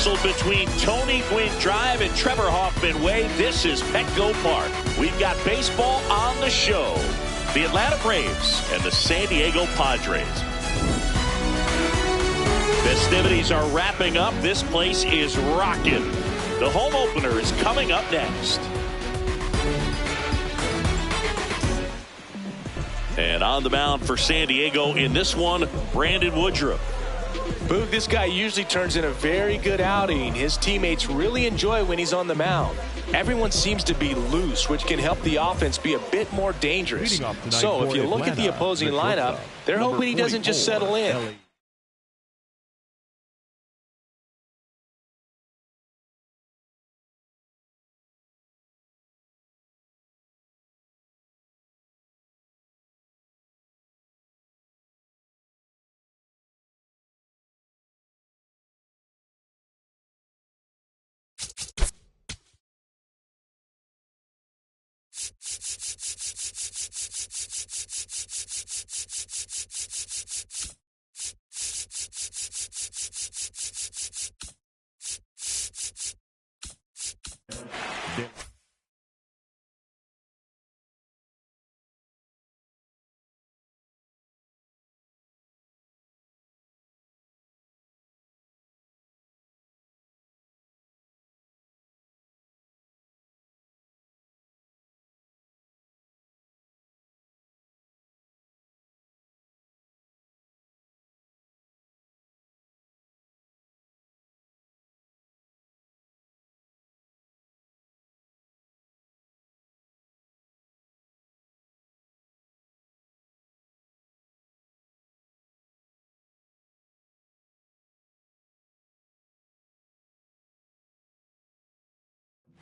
Nestled between Tony Gwynn Drive and Trevor Hoffman Way, this is Petco Park. We've got baseball on the show. The Atlanta Braves and the San Diego Padres. Festivities are wrapping up. This place is rocking. The home opener is coming up next. And on the mound for San Diego in this one, Brandon Woodruff. Boog, this guy usually turns in a very good outing. His teammates really enjoy when he's on the mound. Everyone seems to be loose, which can help the offense be a bit more dangerous. So if you look at the opposing lineup, they're hoping he doesn't just settle in.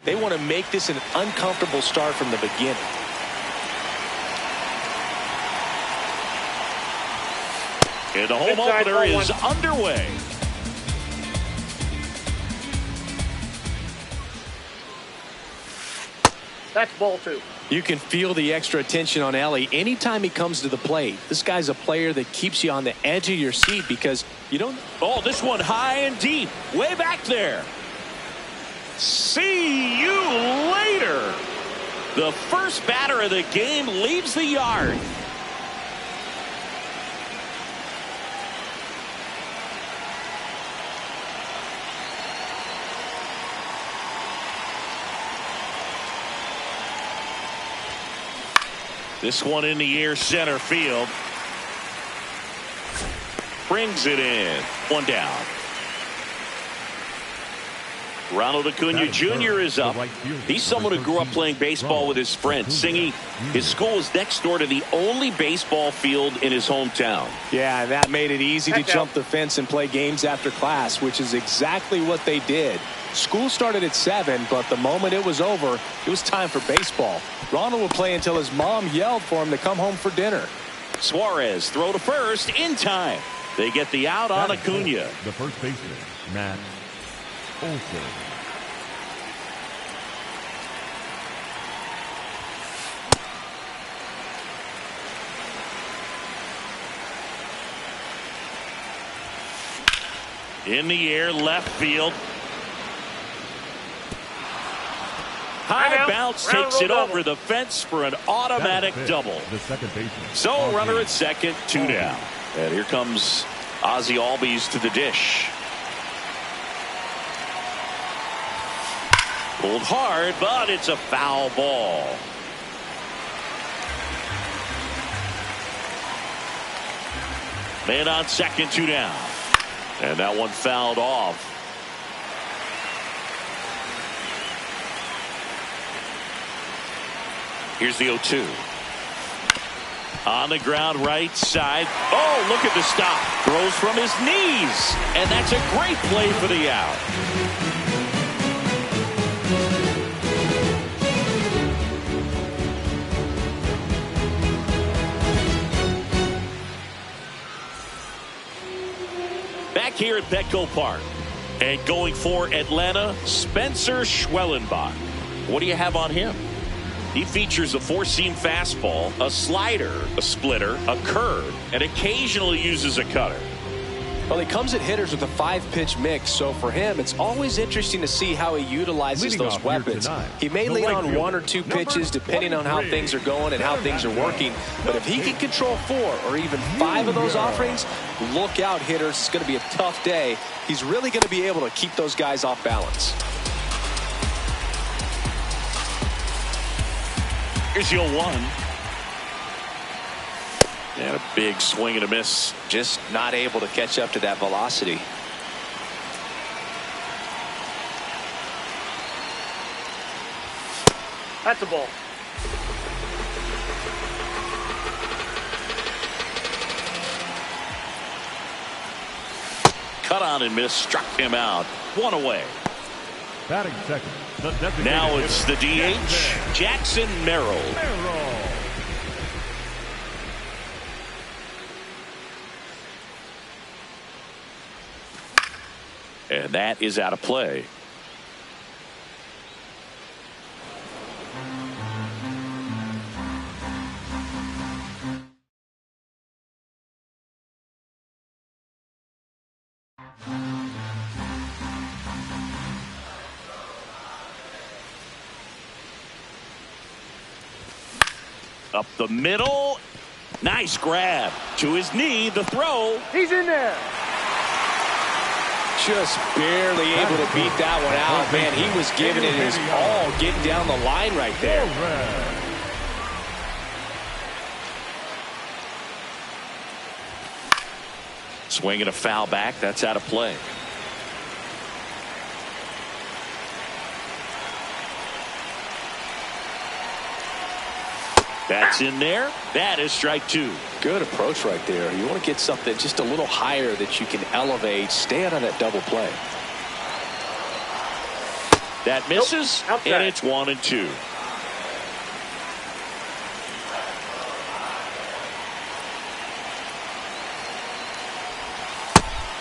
They want to make this an uncomfortable start from the beginning. And the home opener is underway. That's ball two. You can feel the extra attention on Elly anytime he comes to the plate. This guy's a player that keeps you on the edge of your seat because you don't. Oh, this one high and deep, way back there. See you later. The first batter of the game leaves the yard. This one in the air, center field. Brings it in. One down. Ronald Acuna Jr. is up. He's someone who grew up playing baseball with his friend Singy. His school is next door to the only baseball field in his hometown. Yeah, that made it easy to jump the fence and play games after class, which is exactly what they did. School started at 7, but the moment it was over, it was time for baseball. Ronald would play until his mom yelled for him to come home for dinner. Suarez throw to first in time. They get the out on Acuna. The first baseman, Matt Olson. In the air, left field. High bounce takes it over the fence for an automatic double. The second baseman. So runner at second, 2 down. And here comes Ozzie Albies to the dish. Pulled hard, but it's a foul ball. Man on second, 2 down. And that one fouled off. Here's the 0-2. On the ground, right side. Oh, look at the stop. Throws from his knees. And that's a great play for the out. Back here at Petco Park. And going for Atlanta, Spencer Schwellenbach. What do you have on him? He features a four-seam fastball, a slider, a splitter, a curve, and occasionally uses a cutter. Well, he comes at hitters with a 5-pitch mix, so for him, it's always interesting to see how he utilizes those weapons. He may lean on 1 or 2 pitches depending on how things are going and how things are working, but if he can control 4 or even 5 of those offerings, look out, hitters. It's going to be a tough day. He's really going to be able to keep those guys off balance. Here's your 1. And a big swing and a miss. Just not able to catch up to that velocity. That's a ball. Cut on and miss, struck him out. 1 away. Batting second. Now it's the DH, Jackson Merrill. And that is out of play. Up the middle. Nice grab. To his knee, the throw. He's in there. Just barely able to beat that one out. Man, he was giving it his all, getting down the line right there. Swinging a foul back. That's out of play. That's in there. That is strike 2. Good approach right there. You want to get something just a little higher that you can elevate. Stay out of that double play. That misses, and it's 1 and 2.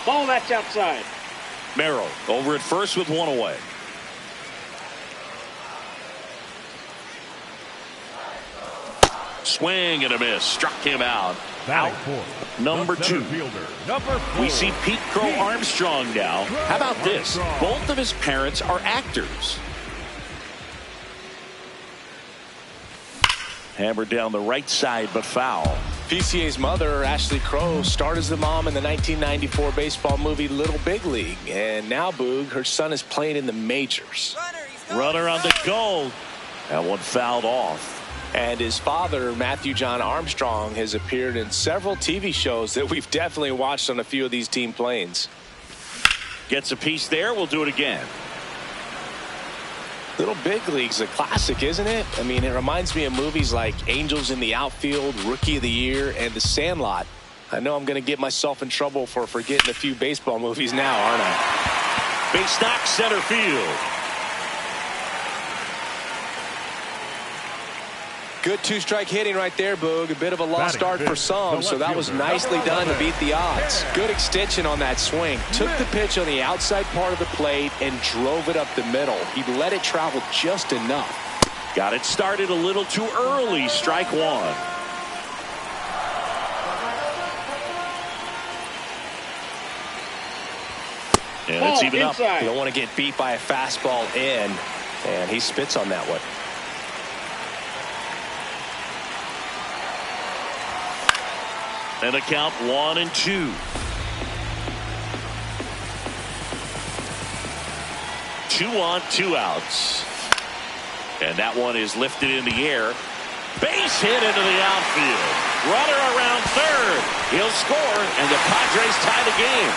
Ball, that's outside. Merrill over at first with 1 away. Swing and a miss. Struck him out. Out. Number 2. We see Pete Crow Armstrong now. How about this? Both of his parents are actors. Hammered down the right side, but foul. PCA's mother, Ashley Crow, starred as the mom in the 1994 baseball movie Little Big League. And now, Boog, her son is playing in the majors. Runner on the goal. That one fouled off. And his father, Matthew John Armstrong, has appeared in several TV shows that we've definitely watched on a few of these team planes. Gets a piece there. We'll do it again. Little Big League's a classic, isn't it? I mean, it reminds me of movies like Angels in the Outfield, Rookie of the Year, and The Sandlot. I know I'm going to get myself in trouble for forgetting a few baseball movies now, aren't I? Base knock, center field. Good 2-strike hitting right there, Boog. A bit of a lost start for some, so that was nicely done to beat the odds. Good extension on that swing. Took the pitch on the outside part of the plate and drove it up the middle. He let it travel just enough. Got it started a little too early. Strike 1. And it's even up. You don't want to get beat by a fastball in, and he spits on that one. And a count 1 and 2. 2 on, 2 outs. And that one is lifted in the air. Base hit into the outfield. Runner around third. He'll score, and the Padres tie the game.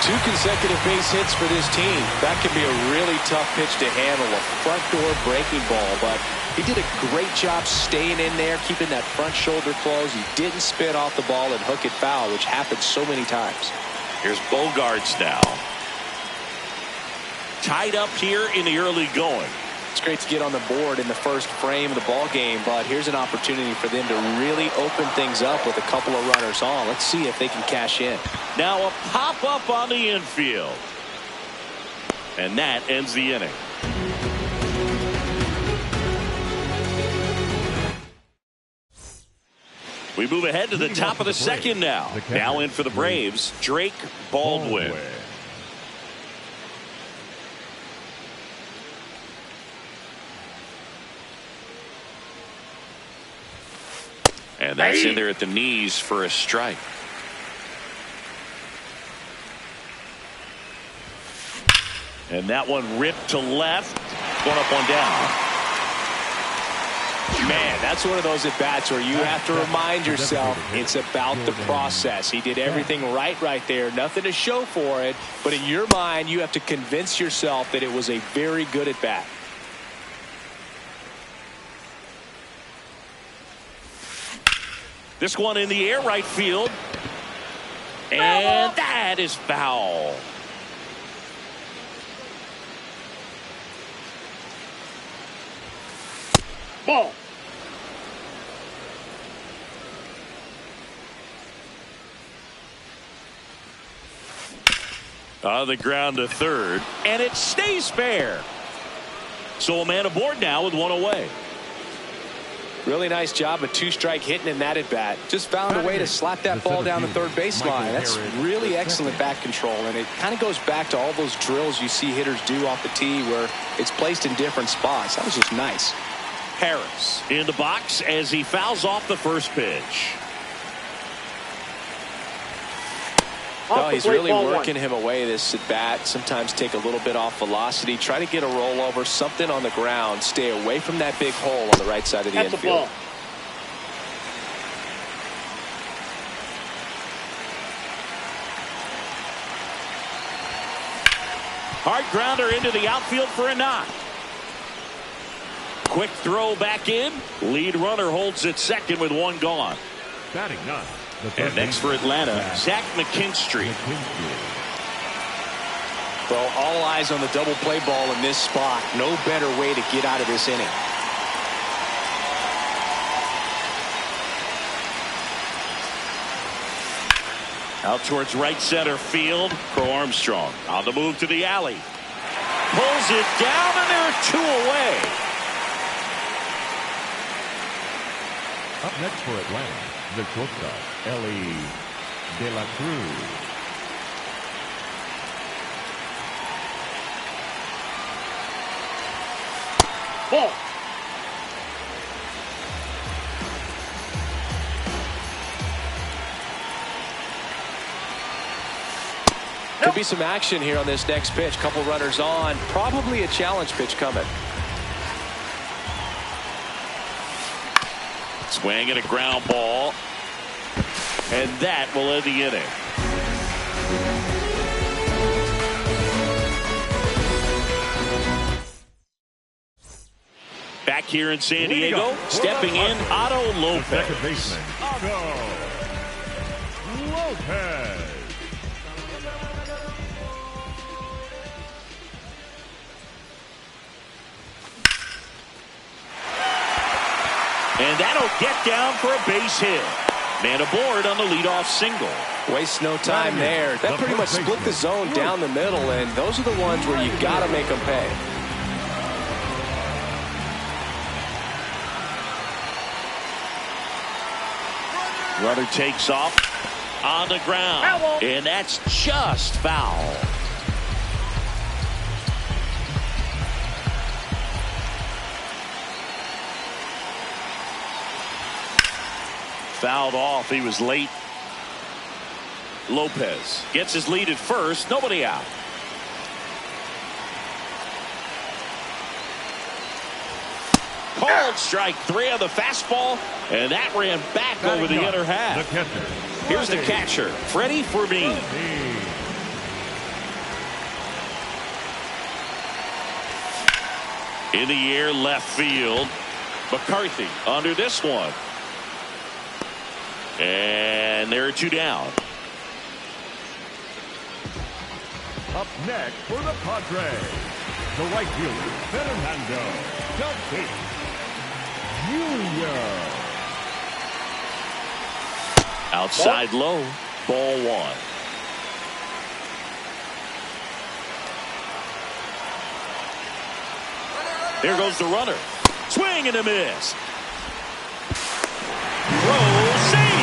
2 consecutive base hits for this team. That can be a really tough pitch to handle, a front door breaking ball, but he did a great job staying in there, keeping that front shoulder closed. He didn't spin off the ball and hook it foul, which happens so many times. Here's Bogaerts now. Tied up here in the early going. It's great to get on the board in the first frame of the ball game, but here's an opportunity for them to really open things up with a couple of runners on. Let's see if they can cash in. Now a pop-up on the infield. And that ends the inning. We move ahead to the top of the second now. Now in for the Braves, Drake Baldwin. And that's in there at the knees for a strike. And that one ripped to left. One up, one down. Man, that's one of those at-bats where you have to remind yourself it's about the process. He did everything right there. Nothing to show for it. But in your mind, you have to convince yourself that it was a very good at-bat. This one in the air, right field. And that is foul. Ball. On the ground to third, and it stays fair. So a man aboard now with one away. Really nice job of two-strike hitting in that at-bat. Just found a way to slap that ball down the third baseline. That's really excellent bat control, and it kind of goes back to all those drills you see hitters do off the tee where it's placed in different spots. That was just nice. Harris in the box as he fouls off the first pitch. No, he's really working him away, this at bat. Sometimes take a little bit off velocity. Try to get a rollover, something on the ground. Stay away from that big hole on the right side of the infield. Hard grounder into the outfield for a knock. Quick throw back in. Lead runner holds at second with one gone. Batting none. And next for Atlanta, Zach McKinstry. Well, all eyes on the double play ball in this spot. No better way to get out of this inning. Out towards right center field. Crow Armstrong on the move to the alley. Pulls it down, and there are two away. Up next for Atlanta, the shortstop, Ellie De La Cruz. Ball. Could be some action here on this next pitch. Couple runners on. Probably a challenge pitch coming. Swing and a ground ball. And that will end the inning. Back here in San Diego, stepping in, Otto Lopez. Second baseman, Otto Lopez. And that'll get down for a base hit. Man aboard on the leadoff single. Waste no time there. That pretty much split the zone down the middle, and those are the ones where you got to make them pay. Runner takes off on the ground, and that's just foul. Fouled off. He was late. Lopez gets his lead at first. Nobody out. Called strike three on the fastball, and that ran back over the other half. Here's the catcher, Freddie Fermin. In the air, left field. McCarthy under this one. And there are two down. Up next for the Padres, the right fielder, Fernando Tatis Jr. Outside low, ball one. There goes the runner. Swing and a miss. Throw, save.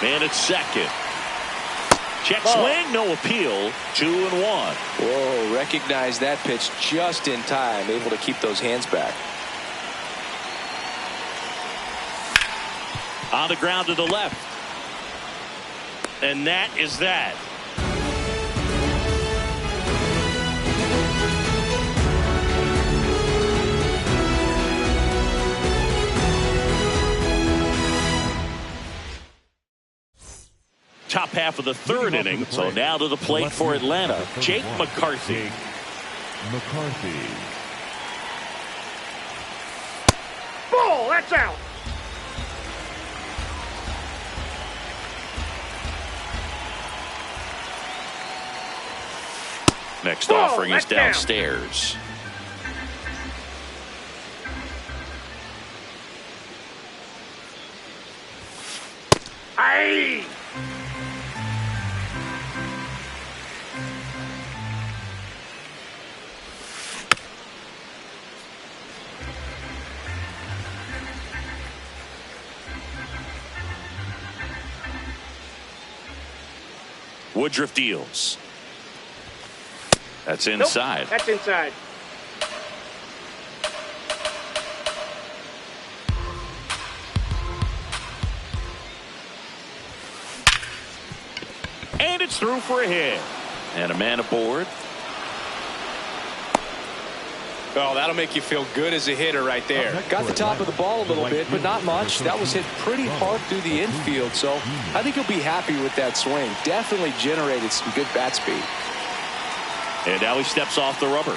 Man at second. Check swing, no appeal. 2-1. Whoa, recognize that pitch just in time. Able to keep those hands back. On the ground to the left. And that is that. Top half of the third inning. So now to the plate for Atlanta, Jake McCarthy. Ball, that's out. Next offering is downstairs. Aye. Woodruff deals. That's inside. Nope, that's inside. And it's through for a hit. And a man aboard. Oh, that'll make you feel good as a hitter right there. Got the top of the ball a little bit, but not much. That was hit pretty hard through the infield, so I think he'll be happy with that swing. Definitely generated some good bat speed. And now he steps off the rubber.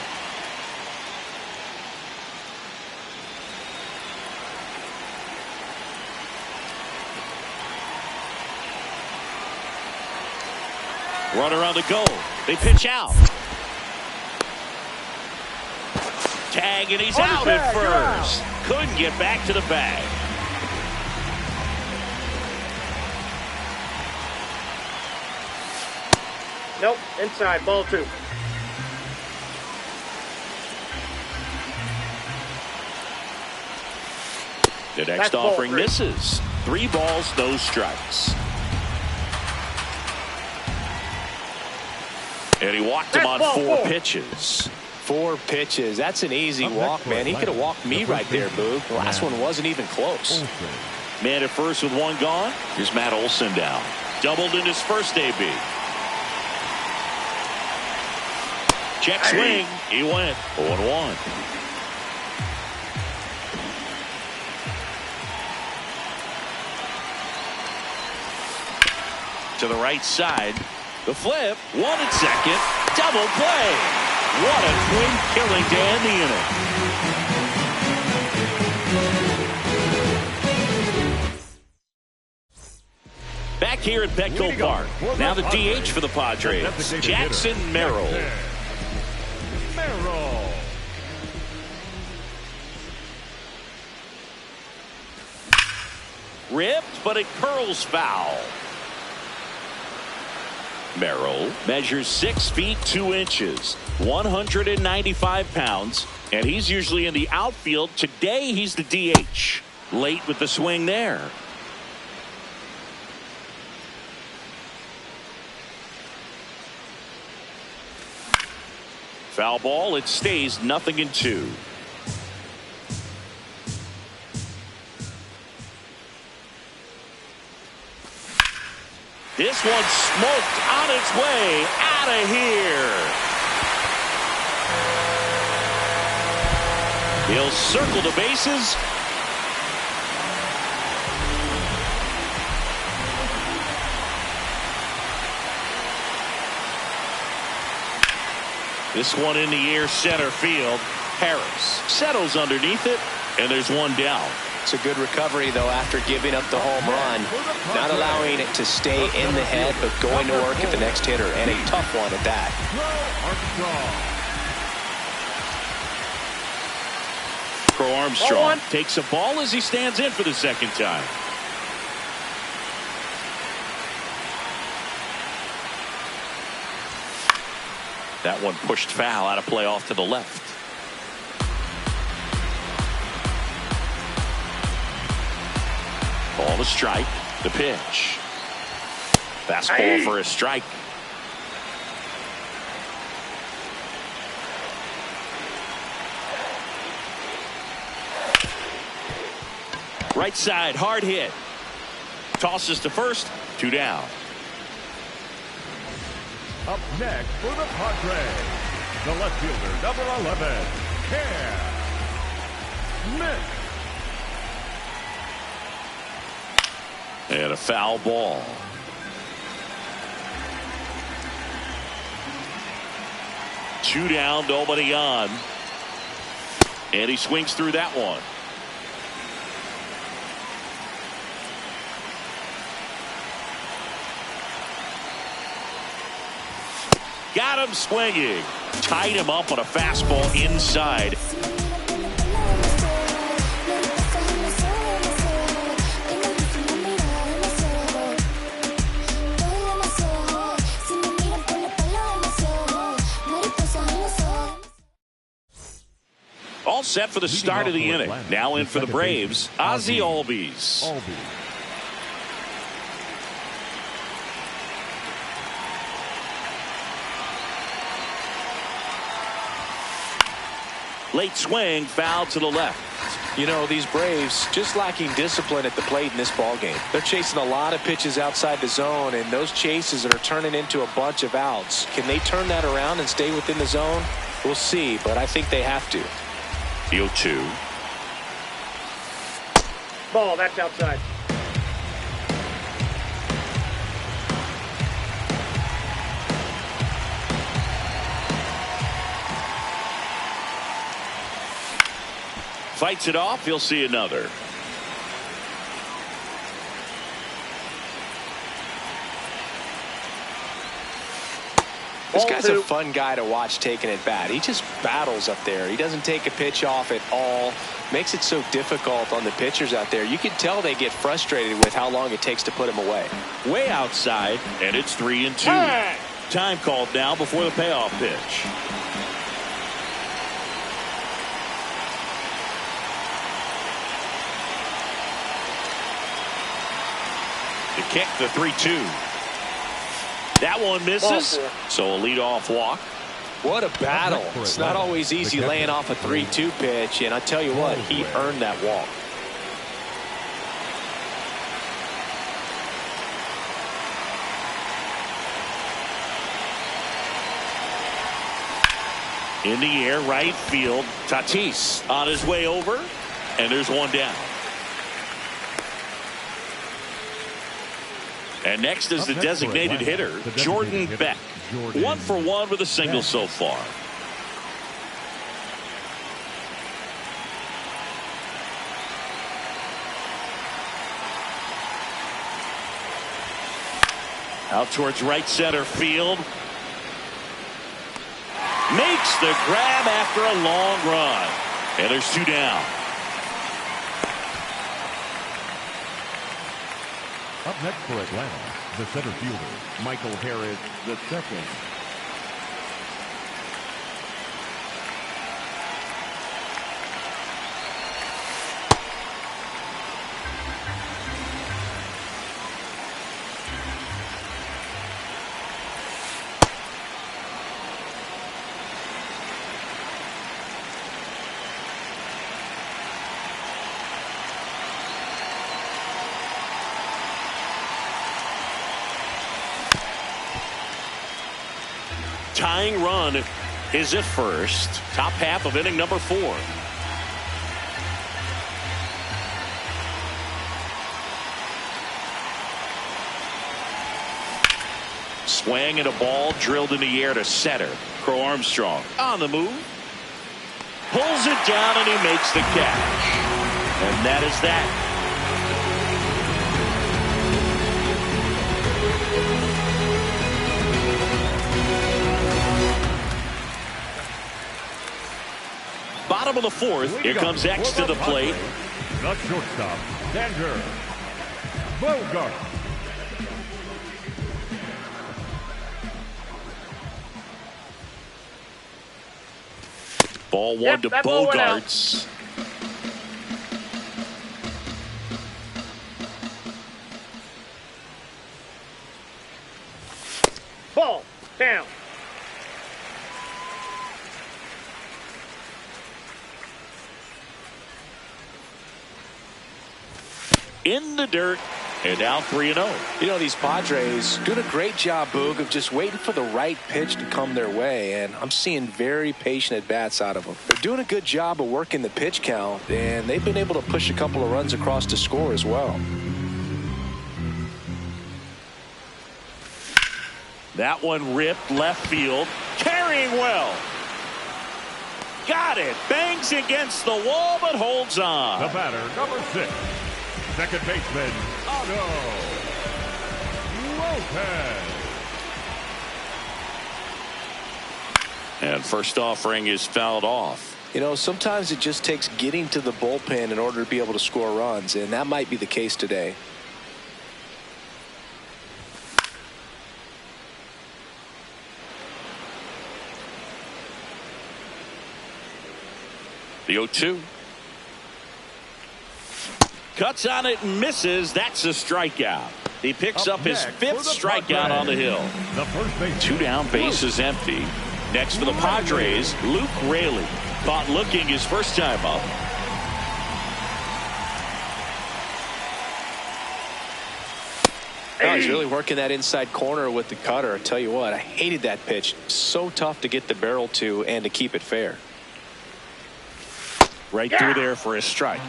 Runner on the go. They pitch out. Tag, and he's out at first. Couldn't get back to the bag. Nope, inside, ball 2. The next offering misses. 3 balls, no strikes. And he walked him on 4 pitches. 4 pitches. That's an easy walk, man. He could have walked me right there, Boog. The last one wasn't even close. Man at first with 1 gone. Here's Matt Olson down. Doubled in his first AB. Check swing. He went 0-1. To the right side. The flip. 1 at second. Double play. What a twin killing to end the inning. Back here at Petco Park. Now the DH for the Padres, Jackson Merrill. Ripped, but it curls foul. Merrill measures 6 feet 2 inches, 195 pounds, and he's usually in the outfield. Today he's the DH. Late with the swing there. Foul ball. It stays 0-2. This one smoked on its way out of here. He'll circle the bases. This one in the air, center field. Harris settles underneath it, and there's 1 down. It's a good recovery, though, after giving up the home run. Not allowing it to stay in the head, but going to work at the next hitter, and a tough one at that. Crow Armstrong takes a ball as he stands in for the second time. That one pushed foul, out of play off to the left. Ball to strike. The pitch. Fastball for a strike. Right side, hard hit. Tosses to first, 2 down. Up next for the Padres, the left fielder, number 11, Cam Smith. And a foul ball. Two down, nobody on. And he swings through that one. Got him swinging. Tied him up on a fastball inside. All set for the start of the inning. Now in for the Braves, Ozzie Albies. Late swing, foul to the left. You know, these Braves just lacking discipline at the plate in this ballgame. They're chasing a lot of pitches outside the zone, and those chases are turning into a bunch of outs. Can they turn that around and stay within the zone? We'll see, but I think they have to. 0-2. Ball, that's outside. Fights it off, he'll see another. This guy's a fun guy to watch taking at bat. He just battles up there. He doesn't take a pitch off at all. Makes it so difficult on the pitchers out there. You can tell they get frustrated with how long it takes to put him away. Way outside, and it's 3-2. Time called now before the payoff pitch. The kick, the 3-2. That one misses, so a leadoff walk. What a battle. It's not always easy laying off a 3-2 pitch, and I tell you what, he earned that walk. In the air, right field. Tatis on his way over, and there's one down. And next is the designated hitter, Jordan Beck. 1 for 1 with a single so far. Out towards right center field. Makes the grab after a long run. And there's 2 down. Up next for Atlanta, the center fielder, Michael Harris II. Tying run is at first. Top half of inning number 4. Swing and a ball drilled in the air to center. Crow Armstrong on the move. Pulls it down and he makes the catch. And that is that. Bottom of the 4th. Here comes X to the plate. The shortstop, Xander Bogaerts. Ball 1 to Bogaerts. Down. In the dirt, and now 3-0. You know, these Padres doing a great job, Boog, of just waiting for the right pitch to come their way, and I'm seeing very patient at-bats out of them. They're doing a good job of working the pitch count, and they've been able to push a couple of runs across to score as well. That one ripped left field. Carrying well. Got it. Bangs against the wall, but holds on. The batter, number 6. Second baseman, Otto Lopez. And first offering is fouled off. You know, sometimes it just takes getting to the bullpen in order to be able to score runs, and that might be the case today. The 0-2. Cuts on it and misses. That's a strikeout. He picks up his 5th strikeout on the hill. The first base. 2 down, base is empty. Next for the Padres, Luke Raley. Caught looking his first time up. Oh, he's really working that inside corner with the cutter. I tell you what, I hated that pitch. So tough to get the barrel to and to keep it fair. Right through there for a strike.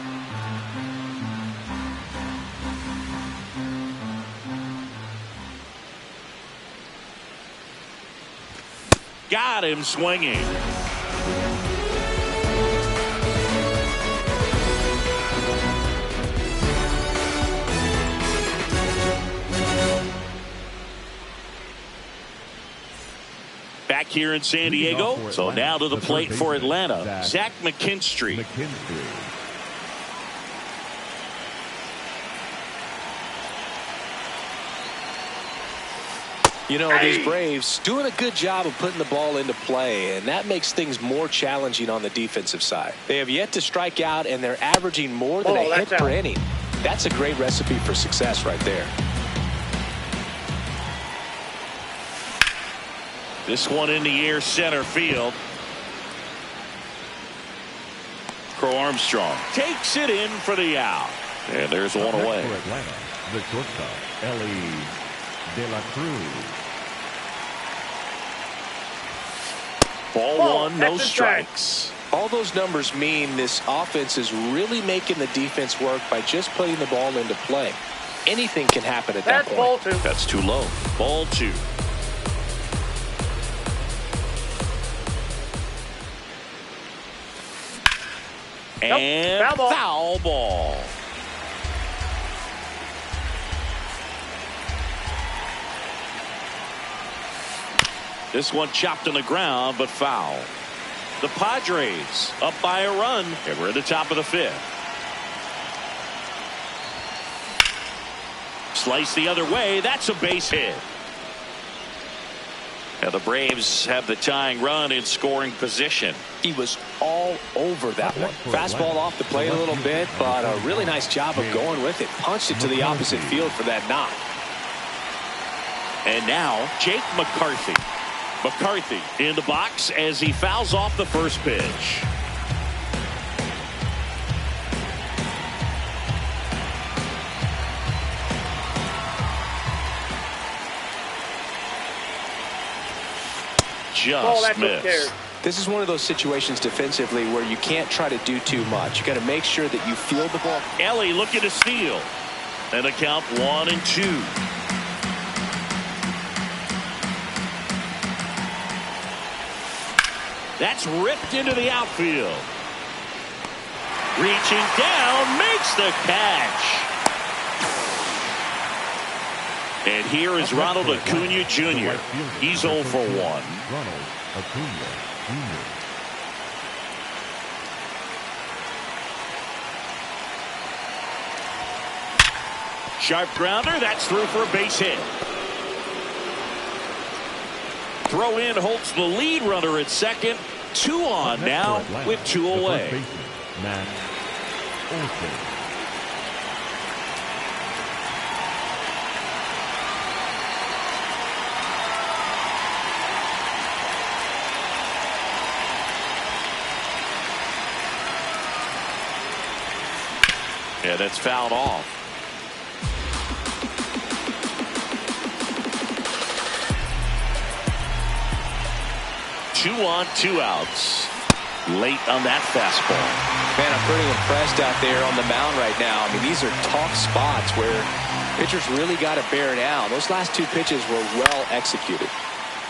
Got him swinging. Back here in San Diego. So now to the plate for Atlanta, Zach McKinstry. You know, these Braves doing a good job of putting the ball into play, and that makes things more challenging on the defensive side. They have yet to strike out, and they're averaging more than a hit per inning. That's a great recipe for success right there. This one in the air, center field. Crow Armstrong takes it in for the out. And there's one away. For Atlanta, the shortstop, Ellie De La Cruz. Ball one, no strikes. All those numbers mean this offense is really making the defense work by just putting the ball into play. Anything can happen at that point. Ball 2. That's too low. Ball 2. And foul ball. This one chopped on the ground, but foul. The Padres up by a run, and we're at the top of the 5th. Slice the other way. That's a base hit. And the Braves have the tying run in scoring position. He was all over that one. Fastball off the plate a little bit, but a really nice job of going with it. Punched it to the opposite field for that knock. And now Jake McCarthy. McCarthy in the box as he fouls off the first pitch. Just missed. This is one of those situations defensively where you can't try to do too much. You got to make sure that you field the ball. Ellie looking to steal. And a count 1-2. That's ripped into the outfield. Reaching down, makes the catch. And here is Ronald Acuna Jr. He's 0 for 1. Ronald Acuna Jr. Sharp grounder, that's through for a base hit. Throw in holds the lead runner at second. 2 on now with 2 away. Matt Olson. And it's fouled off. Two on, 2 outs. Late on that fastball. Man, I'm pretty impressed out there on the mound right now. I mean, these are tough spots where pitchers really got to bear down. Those last 2 pitches were well executed.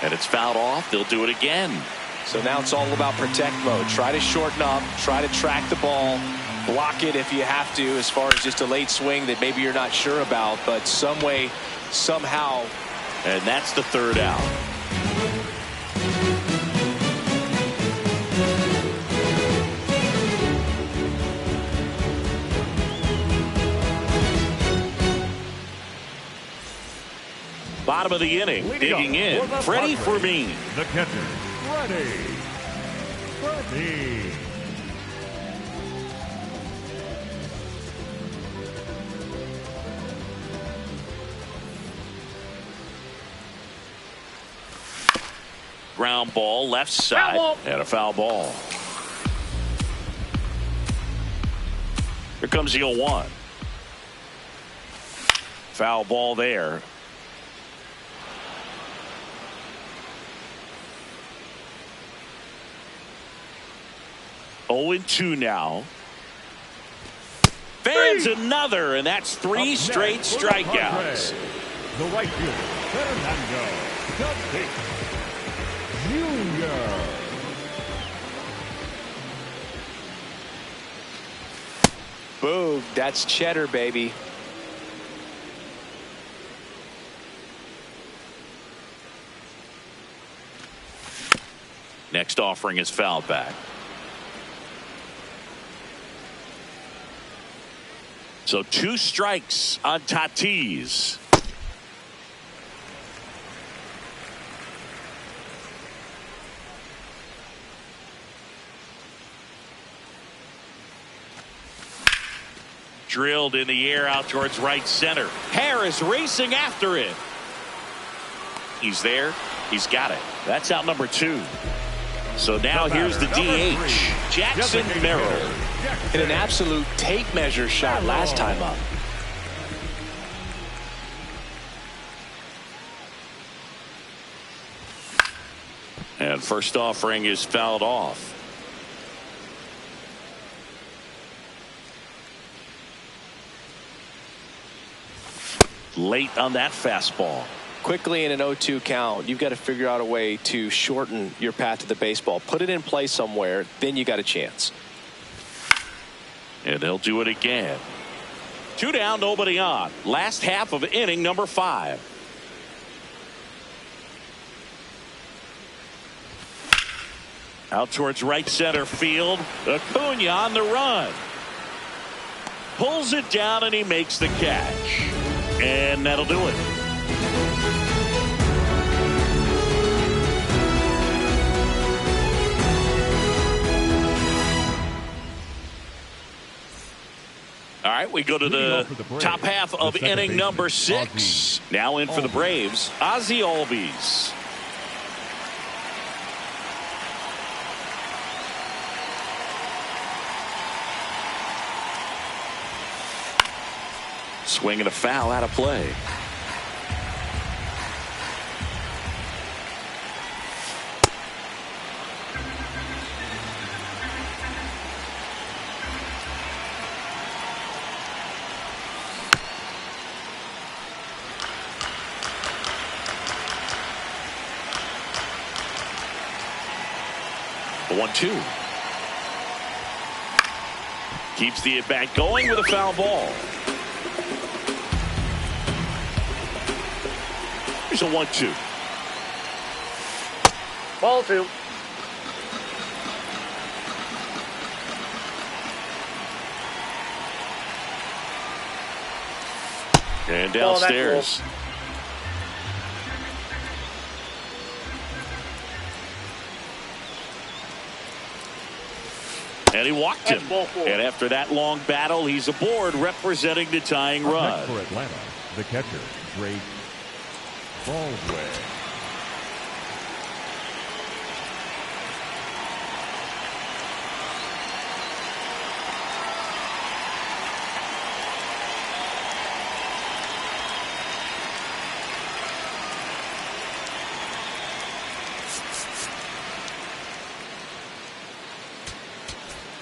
And it's fouled off. They'll do it again. So now it's all about protect mode. Try to shorten up, try to track the ball, block it if you have to, as far as just a late swing that maybe you're not sure about, but some way, somehow. And that's the 3rd out. Bottom of the inning, digging in, Freddie Fermin. The catcher, Freddie. Ground ball, left side, and a foul ball. Here comes the 0-1. Foul ball there. Oh, 2 now. Fans another, and that's 3 straight strikeouts. The right fielder, Fernando Tatis Jr. Boom, that's cheddar, baby. Next offering is fouled back. So 2 strikes on Tatis. Drilled in the air out towards right center. Harris racing after it. He's there. He's got it. That's out number 2. So now here's the DH, Jackson Merrill. Hit an absolute tape measure shot last time up. And first offering is fouled off. Late on that fastball. Quickly in an 0-2 count, you've got to figure out a way to shorten your path to the baseball. Put it in play somewhere, then you got a chance. And they'll do it again. 2 down, nobody on. Last half of inning number 5. Out towards right center field. Acuna on the run. Pulls it down and he makes the catch. And that'll do it. All right, we go to the top half of inning number 6. Now in for the Braves, Ozzie Albies. Swing and a foul out of play. The 1-2. Keeps the at-bat going with a foul ball. Here's a 1-2. Ball 2. And downstairs. And he walked him. And after that long battle, he's aboard representing the tying run. For Atlanta, the catcher, Drake Baldwin.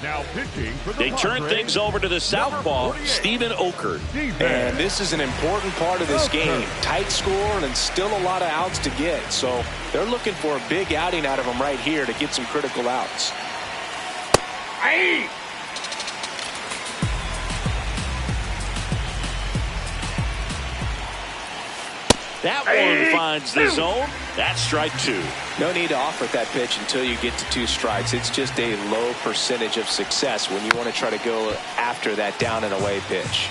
Now pitching for the They turn Padres, things over to the southpaw, Steven Okert. And this is an important part of this game. Tight score and still a lot of outs to get. So they're looking for a big outing out of him right here to get some critical outs. Aye. That one finds the zone. That's strike 2. No need to offer that pitch until you get to 2 strikes. It's just a low percentage of success when you want to try to go after that down and away pitch.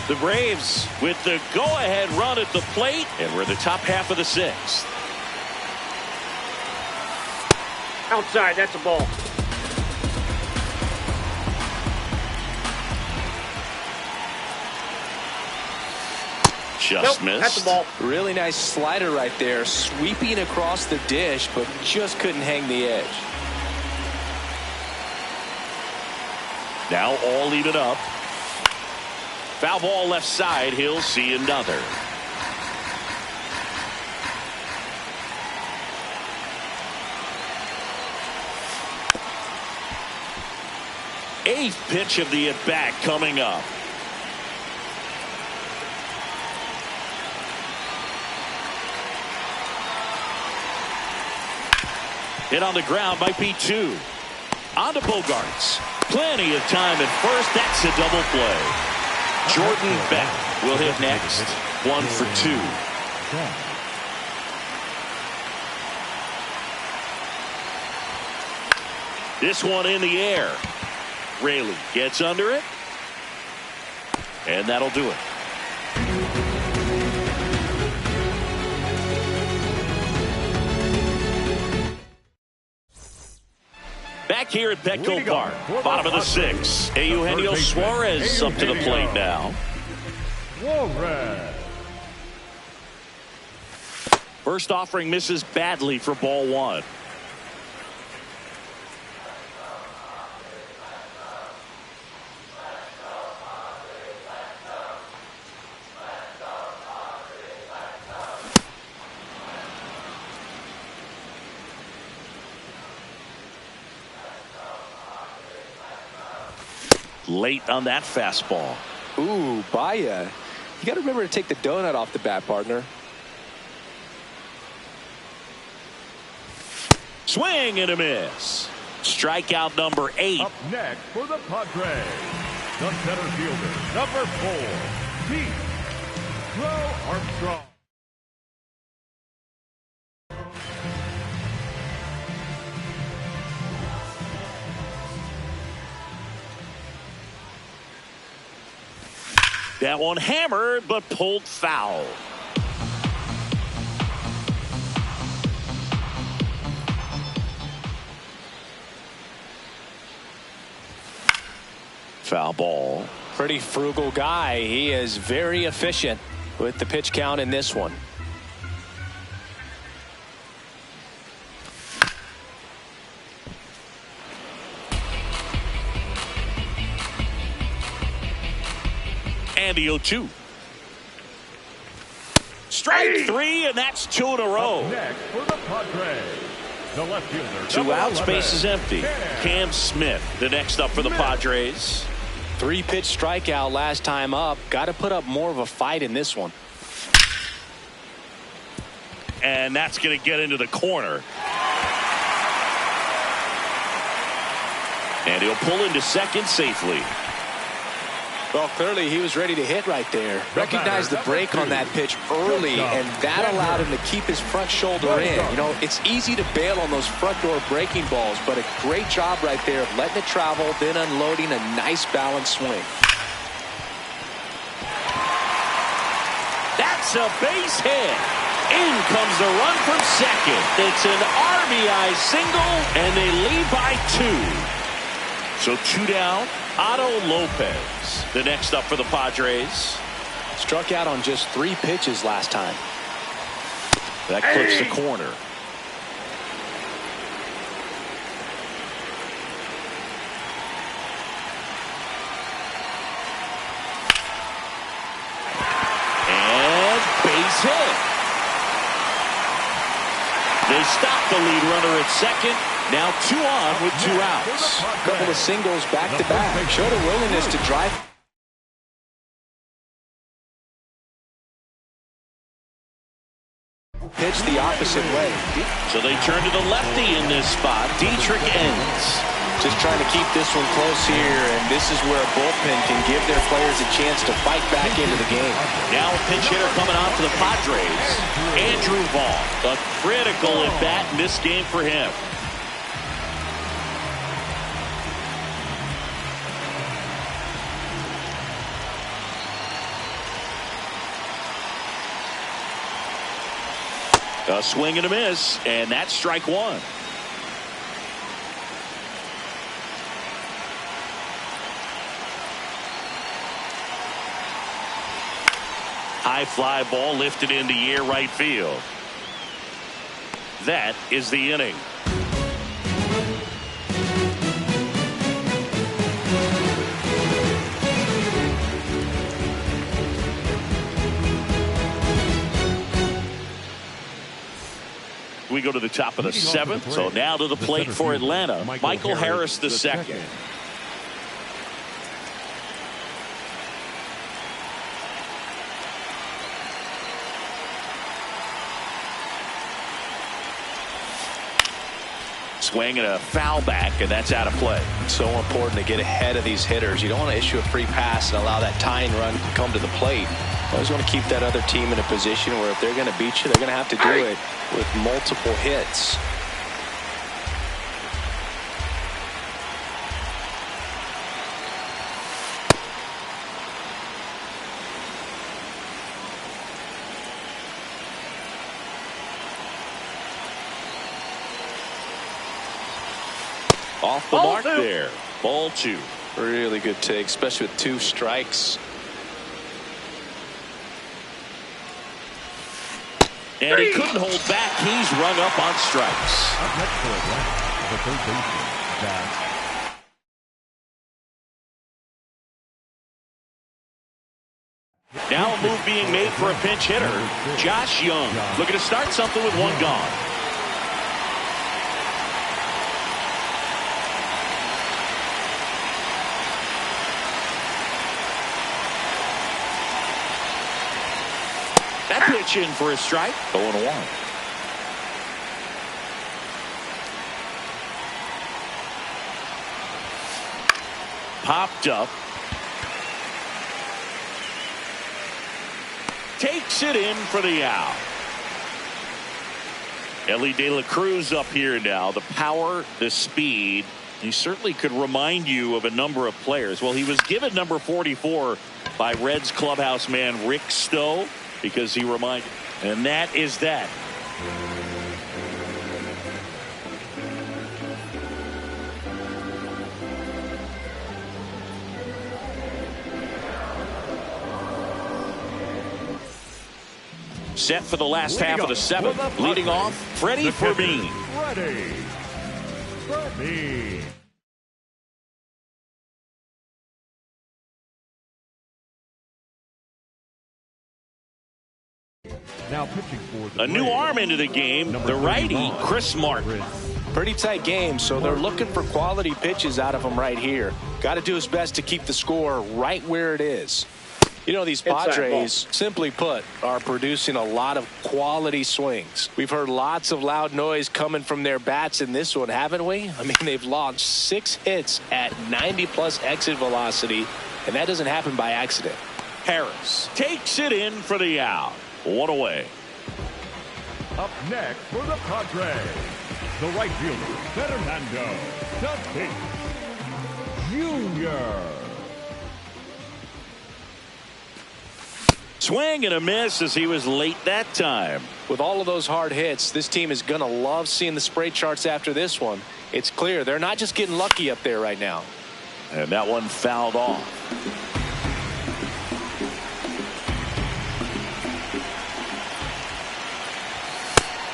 The Braves with the go-ahead run at the plate, and we're in the top half of the 6th. Outside, that's a ball. Just Nope, missed. that's a ball. Really nice slider right there, sweeping across the dish, but just couldn't hang the edge. Now all even up. Foul ball left side. He'll see another. Eighth pitch of the at-bat coming up. Hit on the ground might be 2. On to Bogaerts. Plenty of time at first. That's a double play. Jordan Beck will hit next. 1 for 2. This one in the air. Raley gets under it. And that'll do it. Back here at Petco Park, bottom of the 6th. Eugenio Suarez up to the plate now. First offering misses badly for ball 1. Late on that fastball. Ooh, Baya. You got to remember to take the donut off the bat, partner. Swing and a miss. Strikeout number 8. Up next for the Padres, the center fielder, number 4, Pete Crow Armstrong. That one hammered but pulled foul. Foul ball. Pretty frugal guy. He is very efficient with the pitch count in this one. And the 0-2. Strike 3, and that's 2 in a row. Up next for the Padres, the left fielder, 2 number out, 11, space is empty. Cam Smith, the next up for the Padres. 3-pitch strikeout last time up. Got to put up more of a fight in this one. And that's going to get into the corner. And he'll pull into second safely. Well, clearly he was ready to hit right there. Recognized the break on that pitch early, and that allowed him to keep his front shoulder in. You know, it's easy to bail on those front door breaking balls, but a great job right there of letting it travel, then unloading a nice balanced swing. That's a base hit. In comes the run from second. It's an RBI single, and they lead by 2. So 2 down. Otto Lopez, the next up for the Padres. Struck out on just 3 pitches last time. That clips the corner. And base hit. They stop the lead runner at second. Now 2 on with 2 outs. A couple of singles back-to-back. Showed a willingness to drive. Pitch the opposite way. So they turn to the lefty in this spot. Dietrich ends. Just trying to keep this one close here, and this is where a bullpen can give their players a chance to fight back into the game. Now a pinch hitter coming on for the Padres. Andrew Vaughn. A critical at bat in this game for him. A swing and a miss, and that's strike 1. High fly ball lifted in the air right field. That is the inning. We go to the top of the 7th. So now to the plate for Atlanta, Michael Harris II. Swing and a foul back, and that's out of play. So important to get ahead of these hitters. You don't want to issue a free pass and allow that tying run to come to the plate. Always want to keep that other team in a position where if they're going to beat you, they're going to have to do it with multiple hits. Off the mark there. Ball 2. Really good take, especially with 2 strikes. And he couldn't hold back. He's rung up on strikes. Up next for Atlanta, the third baseman, Zach. Now a move being made for a pinch hitter. Josh Young looking to start something with 1 gone. That pitch in for a strike. 0-1. Popped up. Takes it in for the out. Elly De La Cruz up here now. The power, the speed. He certainly could remind you of a number of players. Well, he was given number 44 by Reds clubhouse man Rick Stowe, because he reminded, and that is that. Set for the last half of the 7th. Leading off, Freddie Fermin. Freddie Fermin. Now pitching for a new arm into the game, the righty Chris Martin. Pretty tight game, so they're looking for quality pitches out of him right here. Got to do his best to keep the score right where it is. You know, these Padres, simply put, are producing a lot of quality swings. We've heard lots of loud noise coming from their bats in this one, haven't we? I mean, they've launched 6 hits at 90+ exit velocity, and that doesn't happen by accident. Harris takes it in for the out. 1 away. Up next for the Padres, the right fielder, Fernando Tatis Jr. Swing and a miss as he was late that time. With all of those hard hits, this team is going to love seeing the spray charts after this one. It's clear they're not just getting lucky up there right now. And that one fouled off.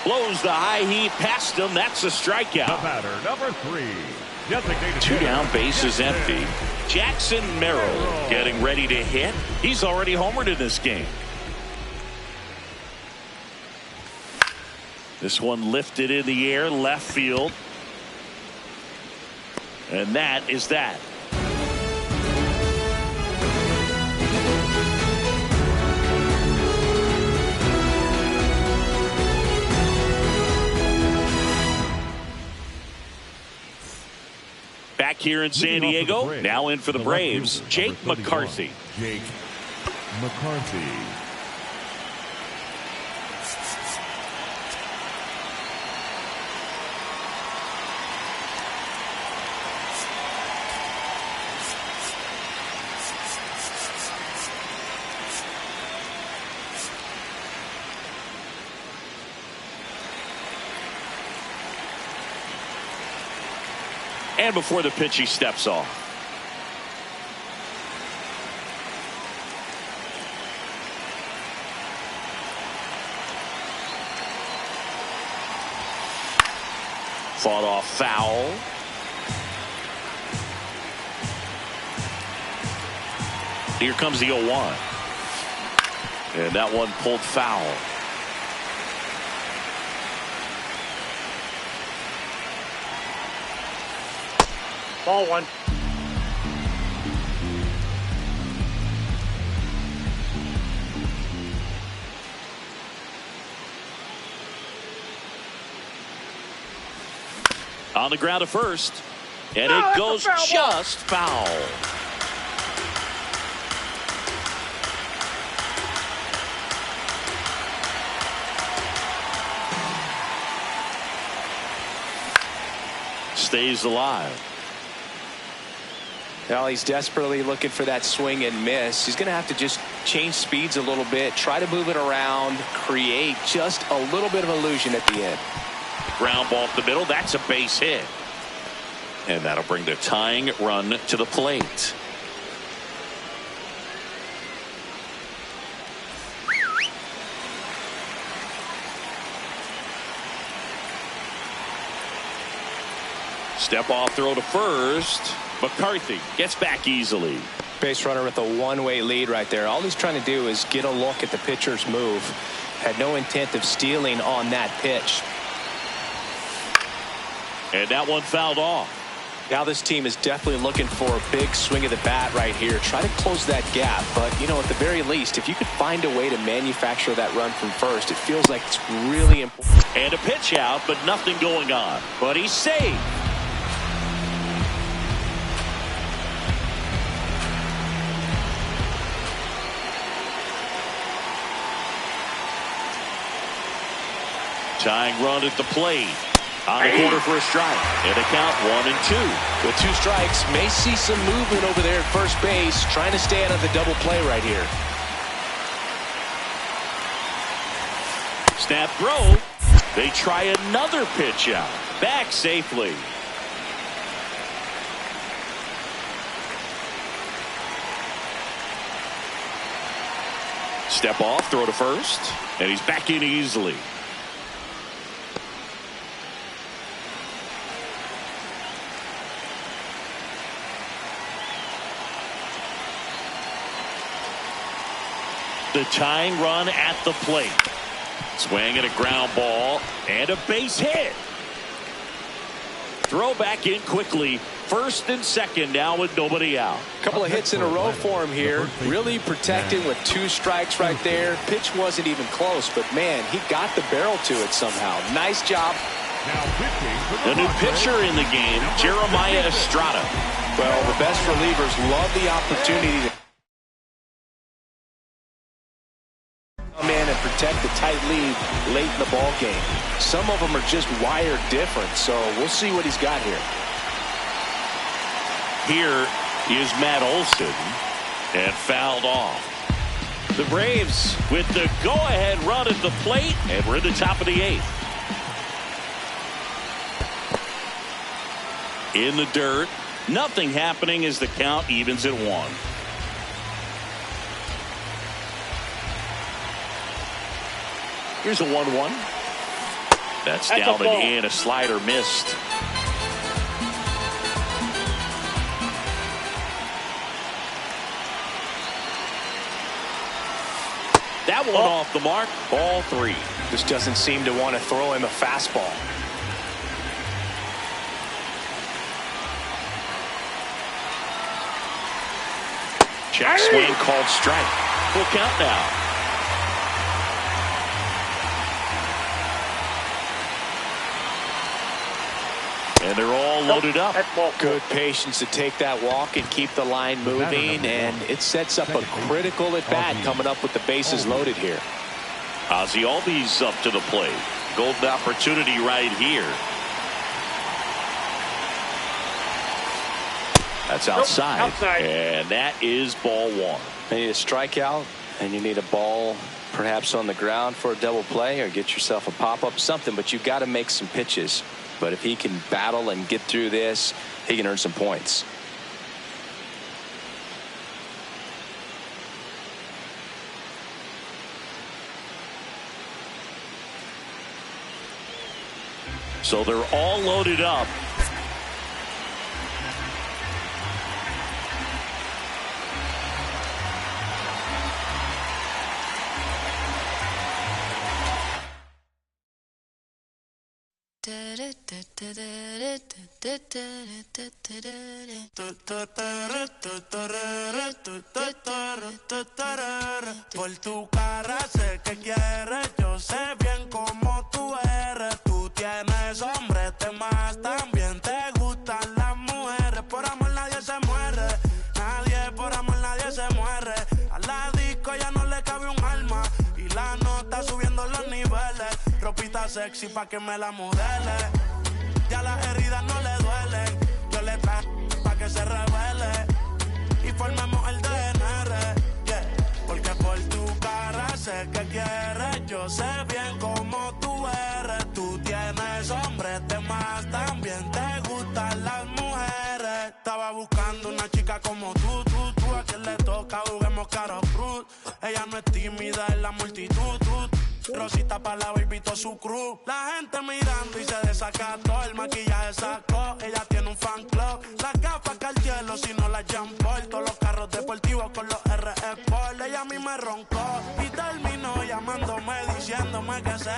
Blows the high heat past him. That's a strikeout. The batter, number 3. Designated 2 down, bases empty. Jackson Merrill getting ready to hit. He's already homered in this game. This one lifted in the air, left field. And that is that. Back here in San Diego, now in for the Braves, Jake McCarthy. Jake McCarthy. And before the pitch, he steps off. Fought off foul. Here comes the 0-1. And that one pulled foul. Ball one. On the ground to first. And it goes just foul. Stays alive. Well, he's desperately looking for that swing and miss. He's going to have to just change speeds a little bit, try to move it around, create just a little bit of illusion at the end. Ground ball up the middle. That's a base hit. And that'll bring the tying run to the plate. Step off throw to first. McCarthy gets back easily. Base runner with a one-way lead right there. All he's trying to do is get a look at the pitcher's move. Had no intent of stealing on that pitch. And that one fouled off. Now this team is definitely looking for a big swing of the bat right here. Try to close that gap. But, you know, at the very least, if you could find a way to manufacture that run from first, it feels like it's really important. And a pitch out, but nothing going on. But he's safe. Tying run at the plate. On the corner for a strike. And a count 1-2. With 2 strikes, may see some movement over there at first base, trying to stay out of the double play right here. Snap throw. They try another pitch out. Back safely. Step off, throw to first. And he's back in easily. The tying run at the plate. Swing and a ground ball and a base hit. Throw back in quickly. First and second now with nobody out. Couple of hits in a row for him here. Really protecting with 2 strikes right there. Pitch wasn't even close, but man, he got the barrel to it somehow. Nice job. The new pitcher in the game, Jeremiah Estrada. Well, the best relievers love the opportunity to come in and protect the tight lead late in the ball game. Some of them are just wired different, so we'll see what he's got here. Here is Matt Olson, and fouled off. The Braves with the go-ahead run at the plate, and we're in the top of the 8th. In the dirt, nothing happening as the count evens at 1. Here's a 1-1. That's down and in. A slider missed. That one off the mark. Ball 3. Just doesn't seem to want to throw him a fastball. Check swing called strike. Full count now. And they're all loaded up. Good patience to take that walk and keep the line moving, and it sets up a critical at bat coming up with the bases loaded here. Ozzie Albies up to the plate. Golden opportunity right here. That's outside. And that is ball one. You need a strikeout, and you need a ball perhaps on the ground for a double play, or get yourself a pop-up, something, but you've got to make some pitches. But if he can battle and get through this, he can earn some points. So they're all loaded up. Por tu cara sé que quieres, yo sé bien cómo tú eres. Tú tienes hombre, te más también te gustan las mujeres. Por amor nadie se muere, nadie por amor nadie se muere. A la disco ya no le cabe un alma y la nota subiendo los niveles. Ropita sexy pa' que me la modele. Ya las heridas no le duelen. Yo le traigo pa' que se revele y formemos el DNR, yeah. Porque por tu cara sé que quieres, yo sé bien cómo tú eres. Tú tienes hombre, te más también te gustan las mujeres. Estaba buscando una chica como tú. A quien le toca juguemos caro cruz. Ella no es tímida en la multitud. Rosita pa' la baby to su crew. La gente mirando y se desacató. El maquillaje sacó, ella tiene un fan club. Las gafas Cartier, si no las Jean Paul. Todos los carros deportivos con los RS Sport. Ella a mí me roncó y terminó llamándome, diciéndome que se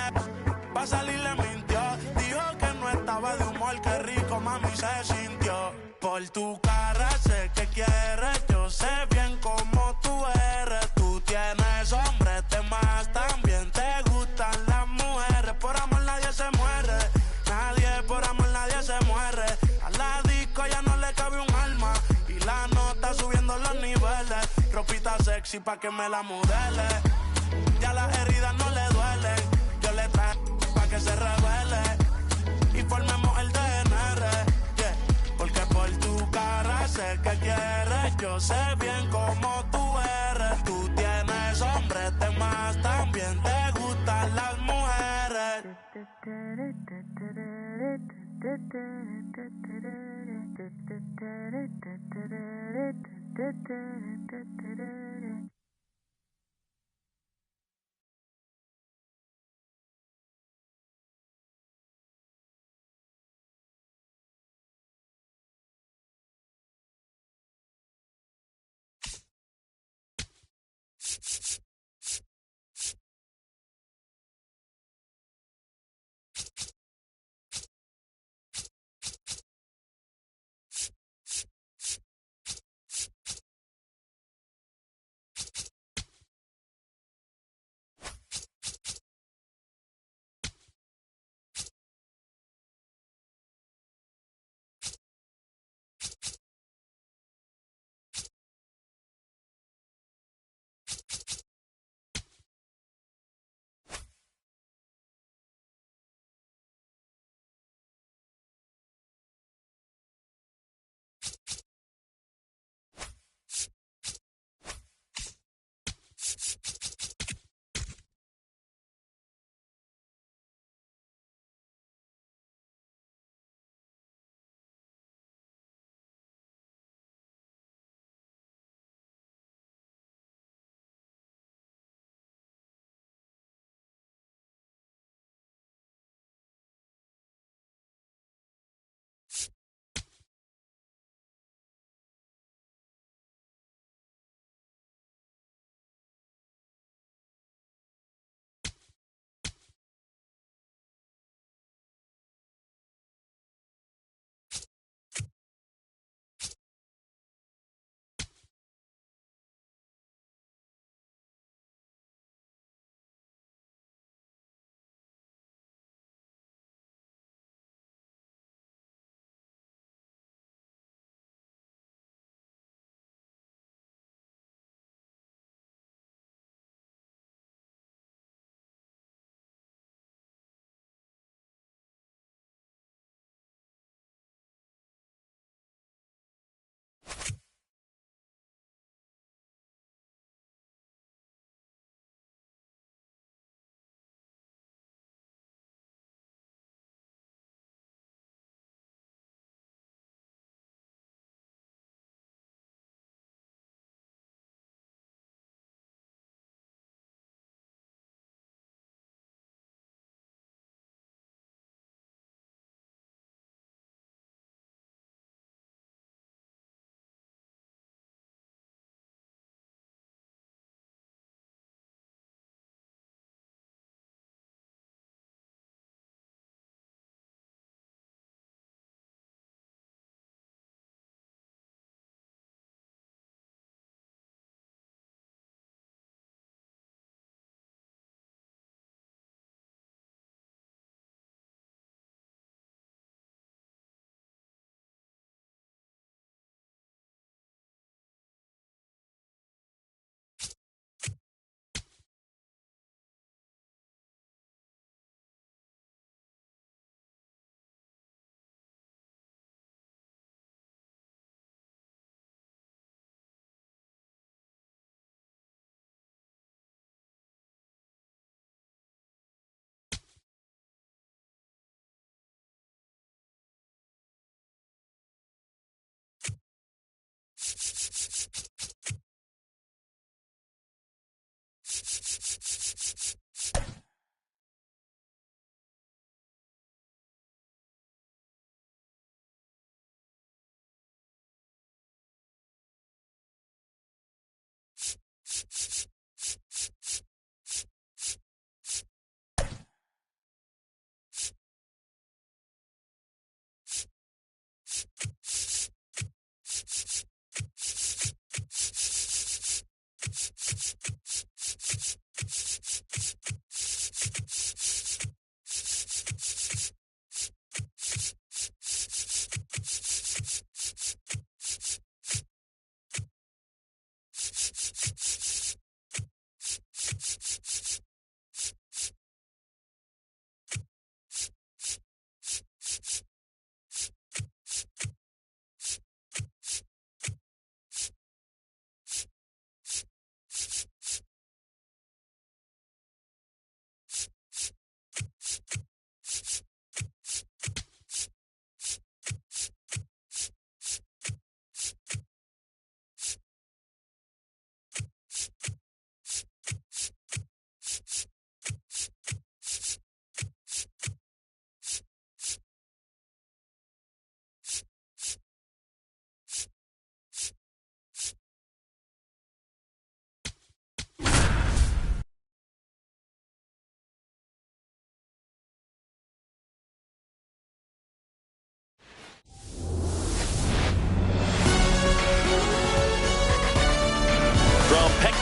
pa' salir le mintió. Dijo que no estaba de humor, que rico mami se sintió. Por tu cara sé que quieres, yo sé bien cómo tú eres. Tú tienes hombre, te más también te gustan las mujeres. Por amor nadie se muere, nadie por amor nadie se muere. A la disco ya no le cabe un alma y la nota subiendo los niveles. Ropita sexy pa' que me la modele. Ya las heridas no le duelen. Yo le traigo pa' que se revele y formemos el DNR, yeah. Porque por tu cara sé que quieres, yo sé bien cómo tú eres. Tú tienes hombre, te más también te gustan las mujeres.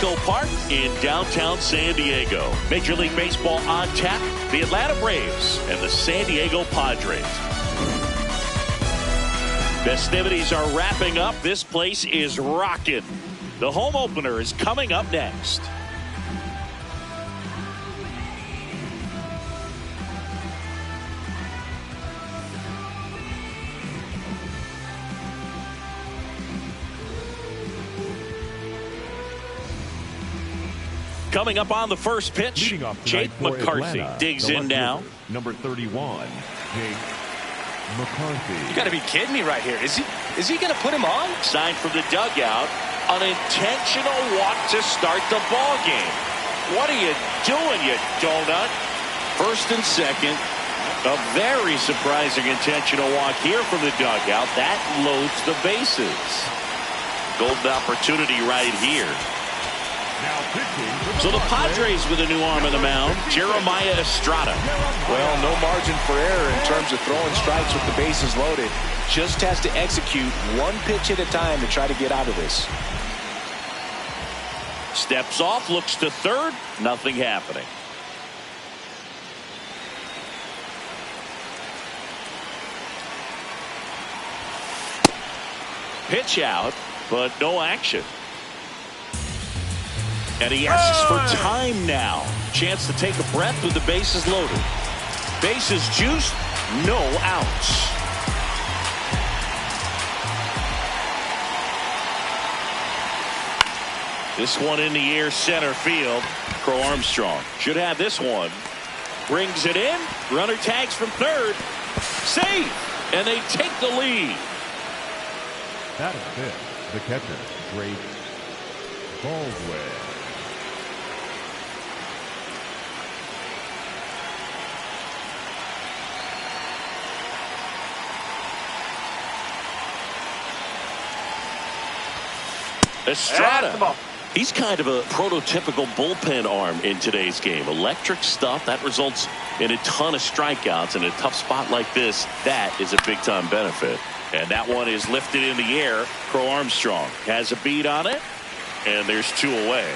Petco Park in downtown San Diego. Major League Baseball on tap, the Atlanta Braves and the San Diego Padres. Festivities are wrapping up. This place is rocking. The home opener is coming up next. Coming up on the first pitch, Jake McCarthy digs in now. Number 31, Jake McCarthy. You got to be kidding me right here. Is he going to put him on? Signed from the dugout. An intentional walk to start the ball game. What are you doing, you donut? First and second. A very surprising intentional walk here from the dugout. That loads the bases. Golden opportunity right here. So the Padres with a new arm in the mound, Jeremiah Estrada. Well, no margin for error in terms of throwing strikes with the bases loaded. Just has to execute one pitch at a time to try to get out of this. Steps off, looks to third, nothing happening. Pitch out, but no action. And he asks for time now. Chance to take a breath with the bases loaded. Bases juiced, no outs. This one in the air center field. Crow Armstrong should have this one. Brings it in. Runner tags from third. Safe. And they take the lead. That is it. The catcher, Drake Baldwin. Estrada. He's kind of a prototypical bullpen arm in today's game. Electric stuff that results in a ton of strikeouts. In a tough spot like this, that is a big-time benefit. And that one is lifted in the air. Crow Armstrong has a beat on it, and there's two away.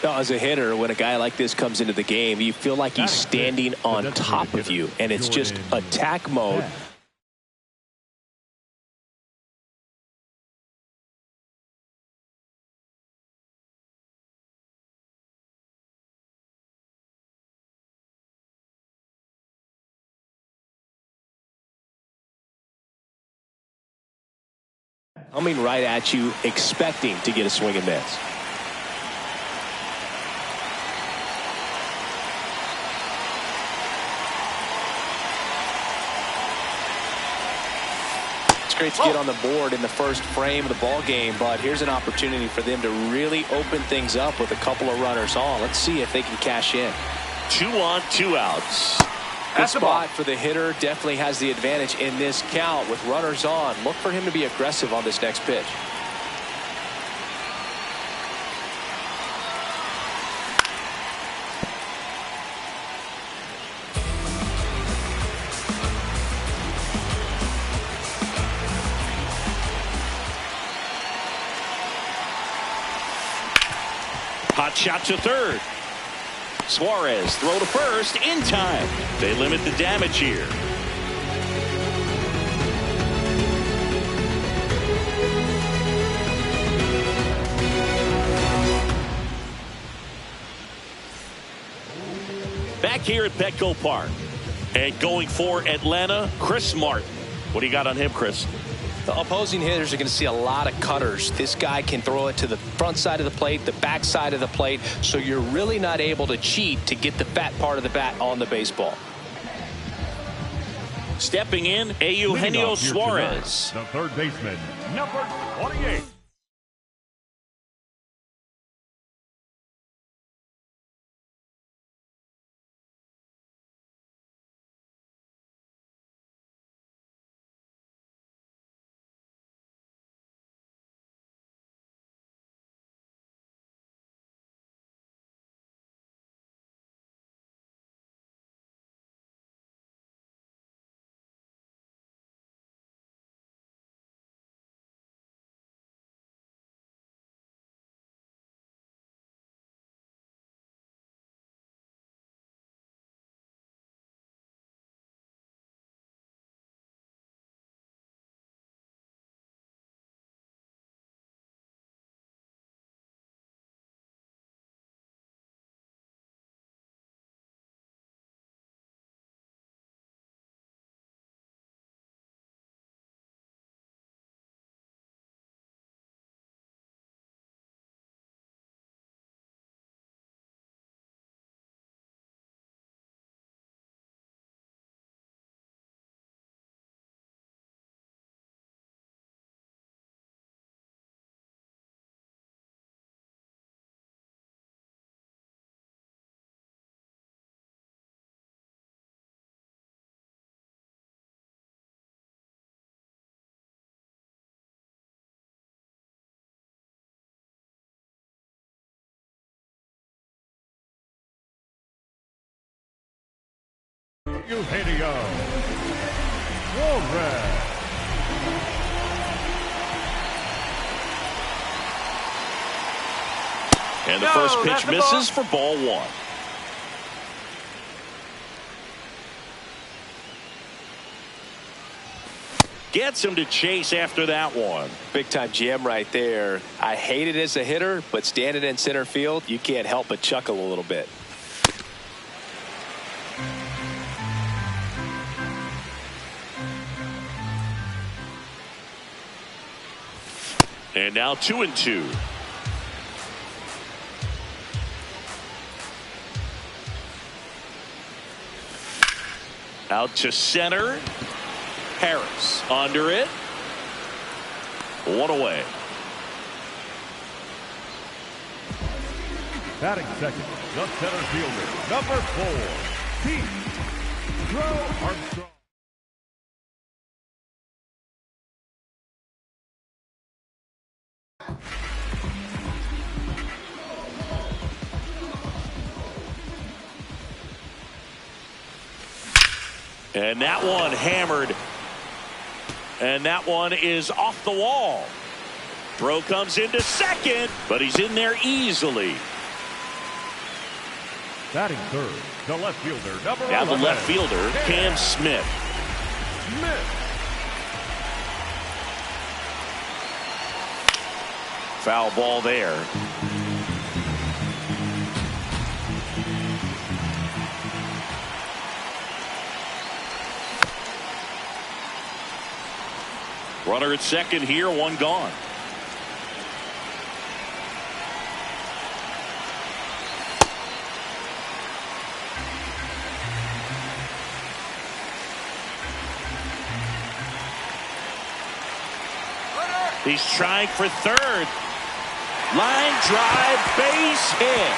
Now, as a hitter, when a guy like this comes into the game, you feel like he's standing on top of you, and it's just attack mode. Coming right at you, expecting to get a swing and miss. It's great to get on the board in the first frame of the ball game, but here's an opportunity for them to really open things up with a couple of runners on. Let's see if they can cash in. 2 on, 2 outs. Good spot for the hitter. Definitely has the advantage in this count with runners on. Look for him to be aggressive on this next pitch. Hot shot to third. Suarez throw to first in time. They limit the damage here. Back here at Petco Park. And going for Atlanta, Chris Martin. What do you got on him, Chris? The opposing hitters are going to see a lot of cutters. This guy can throw it to the front side of the plate, the back side of the plate, so you're really not able to cheat to get the fat part of the bat on the baseball. Stepping in, Eugenio Suarez. The third baseman, number 28. Eugenio Suarez. And the first pitch misses for ball one. Gets him to chase after that one. Big time jam right there. I hate it as a hitter, but standing in center field, you can't help but chuckle a little bit. And now 2-2. Out to center. Harris under it. One away. Batting second, the center fielder, number 4, Pete Crow Armstrong. And that one hammered. And that one is off the wall. Throw comes into second, but he's in there easily. Batting third, the left fielder, number 11. Now the left fielder, Cam Smith. Foul ball there. Runner at second here, one gone. He's trying for third. Line drive, base hit.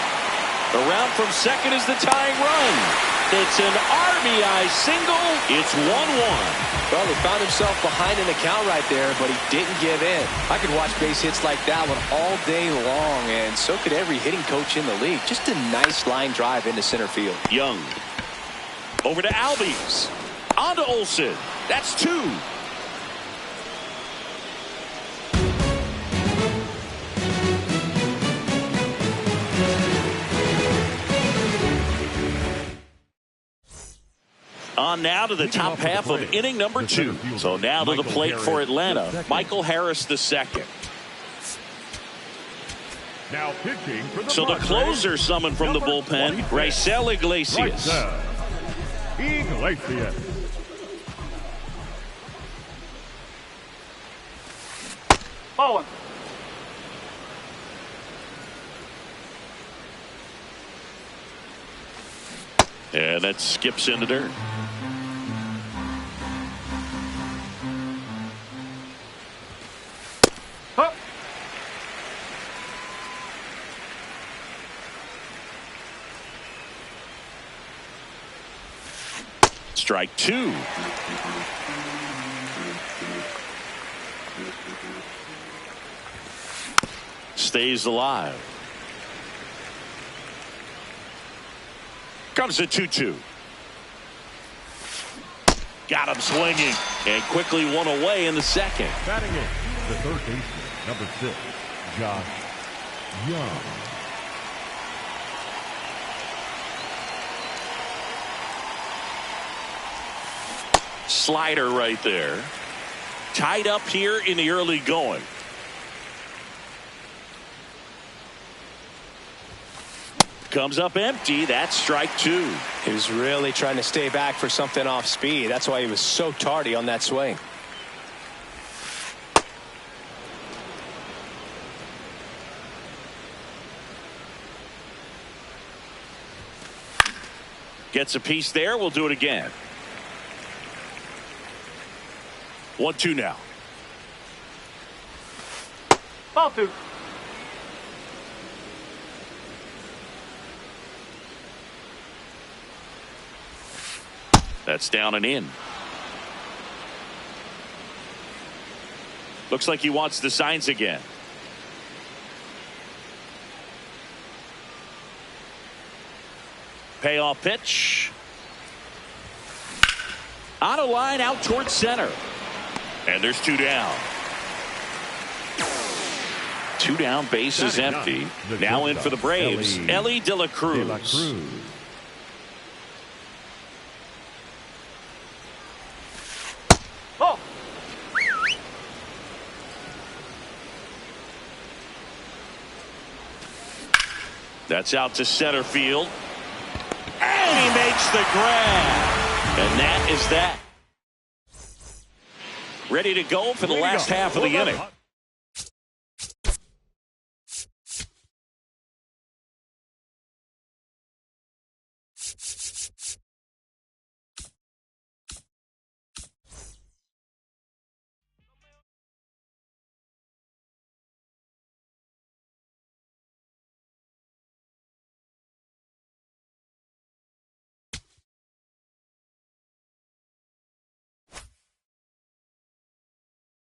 Around from second is the tying run. It's an RBI single. It's 1-1. Well, he found himself behind in the count right there, but he didn't give in. I could watch base hits like that one all day long, and so could every hitting coach in the league. Just a nice line drive into center field. Young. Over to Albies. On to Olsen. That's 2. On now to the top half of inning number 2. So now to the plate for Atlanta, Michael Harris II. Now pitching for the So the closer summoned from the bullpen, Raisel Iglesias. Iglesias. Ball one. And that skips into dirt. Huh. Strike 2. Stays alive. Comes a 2-2. Got him swinging and quickly one away in the second. Batting in the third baseman, number 6, Josh Young. Slider right there. Tied up here in the early going. Comes up empty. That's strike 2. He was really trying to stay back for something off speed. That's why he was so tardy on that swing. Gets a piece there. We'll do it again. 1-2 now. Ball 2. That's down and in. Looks like he wants the signs again. Payoff pitch. On a line out towards center. And there's 2 down. 2 down, base is empty. Now in for the Braves, Elly De La Cruz. Oh. That's out to center field. And he makes the grab. And that is that. Ready to go for the last half of the inning.